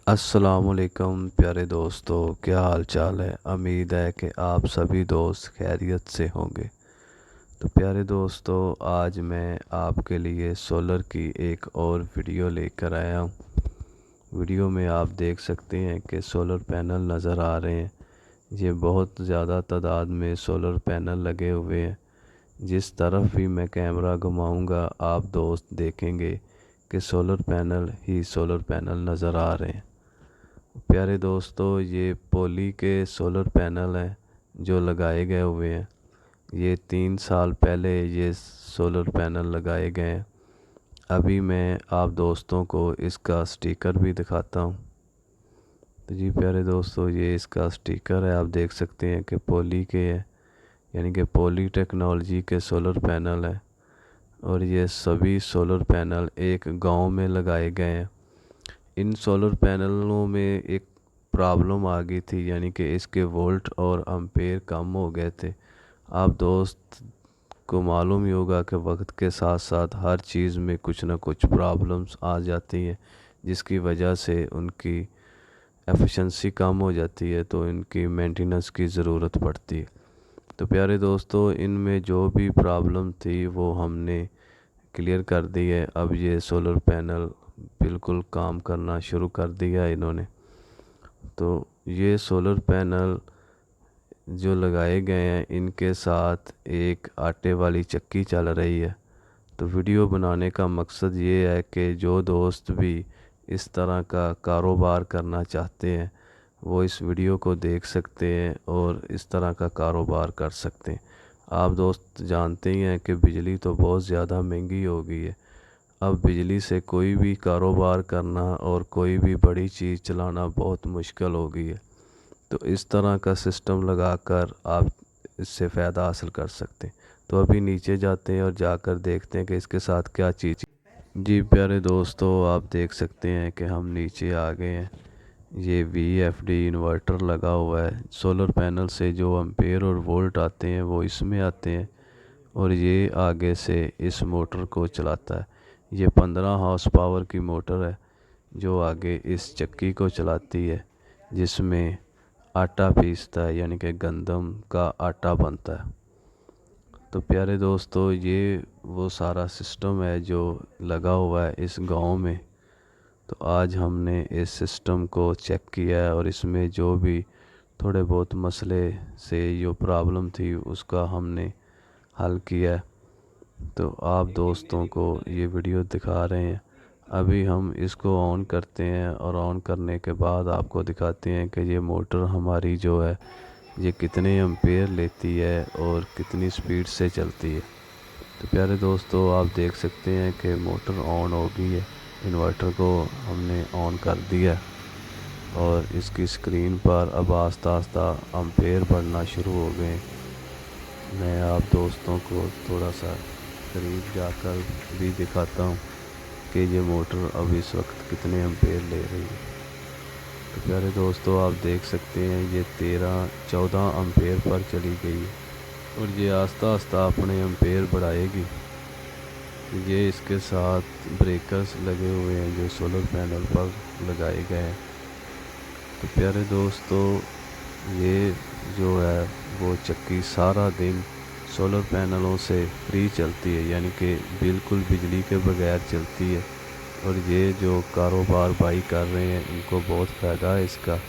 अस्सलाम वालेकुम प्यारे दोस्तों, क्या हाल चाल है। उम्मीद है कि आप सभी दोस्त खैरियत से होंगे। तो प्यारे दोस्तों, आज मैं आपके लिए सोलर की एक और वीडियो लेकर आया हूँ। वीडियो में आप देख सकते हैं कि सोलर पैनल नज़र आ रहे हैं। ये बहुत ज़्यादा तादाद में सोलर पैनल लगे हुए हैं। जिस तरफ भी मैं कैमरा घुमाऊंगा आप दोस्त देखेंगे कि सोलर पैनल ही सोलर पैनल नज़र आ रहे हैं। प्यारे दोस्तों, ये पोली के सोलर पैनल हैं जो लगाए गए हुए हैं। ये 3 साल पहले ये सोलर पैनल लगाए गए हैं। अभी मैं आप दोस्तों को इसका स्टिकर भी दिखाता हूँ। तो जी प्यारे दोस्तों, ये इसका स्टिकर है। आप देख सकते हैं कि पोली के है, यानी कि पोली टेक्नोलॉजी के सोलर पैनल है। और ये सभी सोलर पैनल एक गांव में लगाए गए हैं। इन सोलर पैनलों में एक प्रॉब्लम आ गई थी, यानी कि इसके वोल्ट और एम्पेयर कम हो गए थे। आप दोस्त को मालूम ही होगा कि वक्त के साथ साथ हर चीज़ में कुछ ना कुछ प्रॉब्लम्स आ जाती हैं, जिसकी वजह से उनकी एफिशिएंसी कम हो जाती है, तो इनकी मेंटेनेंस की ज़रूरत पड़ती है। तो प्यारे दोस्तों, इनमें जो भी प्रॉब्लम थी वो हमने क्लियर कर दी है। अब ये सोलर पैनल बिल्कुल काम करना शुरू कर दिया है इन्होंने। तो ये सोलर पैनल जो लगाए गए हैं, इनके साथ एक आटे वाली चक्की चल रही है। तो वीडियो बनाने का मकसद ये है कि जो दोस्त भी इस तरह का कारोबार करना चाहते हैं वो इस वीडियो को देख सकते हैं और इस तरह का कारोबार कर सकते हैं। आप दोस्त जानते ही हैं कि बिजली तो बहुत ज़्यादा महंगी हो गई है। अब बिजली से कोई भी कारोबार करना और कोई भी बड़ी चीज़ चलाना बहुत मुश्किल हो गई है। तो इस तरह का सिस्टम लगाकर आप इससे फ़ायदा हासिल कर सकते हैं। तो अभी नीचे जाते हैं और जाकर देखते हैं कि इसके साथ क्या चीज़। जी प्यारे दोस्तों, आप देख सकते हैं कि हम नीचे आ गए हैं। ये VFD इन्वर्टर लगा हुआ है। सोलर पैनल से जो एम्पेयर और वोल्ट आते हैं वो इसमें आते हैं और ये आगे से इस मोटर को चलाता है। ये 15 हॉर्स पावर की मोटर है जो आगे इस चक्की को चलाती है, जिसमें आटा पीसता है, यानी कि गंदम का आटा बनता है। तो प्यारे दोस्तों, ये वो सारा सिस्टम है जो लगा हुआ है इस गांव में। तो आज हमने इस सिस्टम को चेक किया है और इसमें जो भी थोड़े बहुत मसले से जो प्रॉब्लम थी उसका हमने हल किया है। तो आप दोस्तों को ये वीडियो दिखा रहे हैं। अभी हम इसको ऑन करते हैं और ऑन करने के बाद आपको दिखाते हैं कि ये मोटर हमारी जो है ये कितने एम्पेयर लेती है और कितनी स्पीड से चलती है। तो प्यारे दोस्तों, आप देख सकते हैं कि मोटर ऑन हो गई है। इन्वर्टर को हमने ऑन कर दिया और इसकी स्क्रीन पर अब आस्ता आस्ता एम्पेयर बढ़ना शुरू हो गए। मैं आप दोस्तों को थोड़ा सा करीब जाकर भी दिखाता हूँ कि ये मोटर अब इस वक्त कितने एम्पेयर ले रही है। तो प्यारे दोस्तों, आप देख सकते हैं ये 13-14 एम्पेयर पर चली गई है और ये आस्ता आस्ता अपने एम्पेयर बढ़ाएगी। ये इसके साथ ब्रेकर्स लगे हुए हैं जो सोलर पैनल पर लगाए गए हैं। तो प्यारे दोस्तों, ये जो है वो चक्की सारा दिन सोलर पैनलों से फ्री चलती है, यानी कि बिल्कुल बिजली के बगैर चलती है। और ये जो कारोबार भाई कर रहे हैं इनको बहुत फ़ायदा है इसका।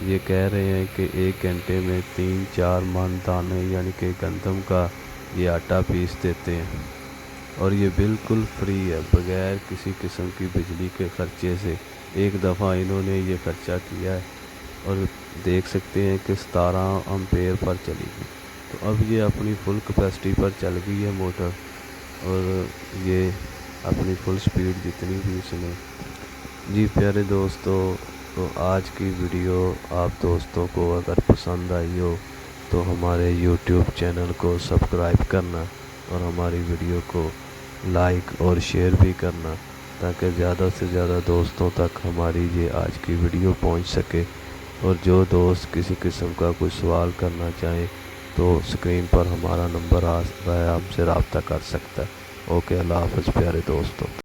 ये कह रहे हैं कि 1 घंटे में 3-4 मन दाने, यानी कि गंदम का ये आटा पीस देते हैं और ये बिल्कुल फ्री है, बगैर किसी किस्म की बिजली के ख़र्चे से। एक दफ़ा इन्होंने ये ख़र्चा किया है और देख सकते हैं कि 17 एम्पेयर पर चली गई। तो अब ये अपनी फुल कैपेसिटी पर चल गई है मोटर और ये अपनी फुल स्पीड जितनी भी इसमें। जी प्यारे दोस्तों, तो आज की वीडियो आप दोस्तों को अगर पसंद आई हो तो हमारे YouTube चैनल को सब्सक्राइब करना और हमारी वीडियो को लाइक और शेयर भी करना, ताकि ज़्यादा से ज़्यादा दोस्तों तक हमारी ये आज की वीडियो पहुंच सके। और जो दोस्त किसी किस्म का कोई सवाल करना चाहें तो स्क्रीन पर हमारा नंबर आ रहा है, हमसे रब्ता कर सकता है। ओके, अल्लाह हाफ़िज़ प्यारे दोस्तों।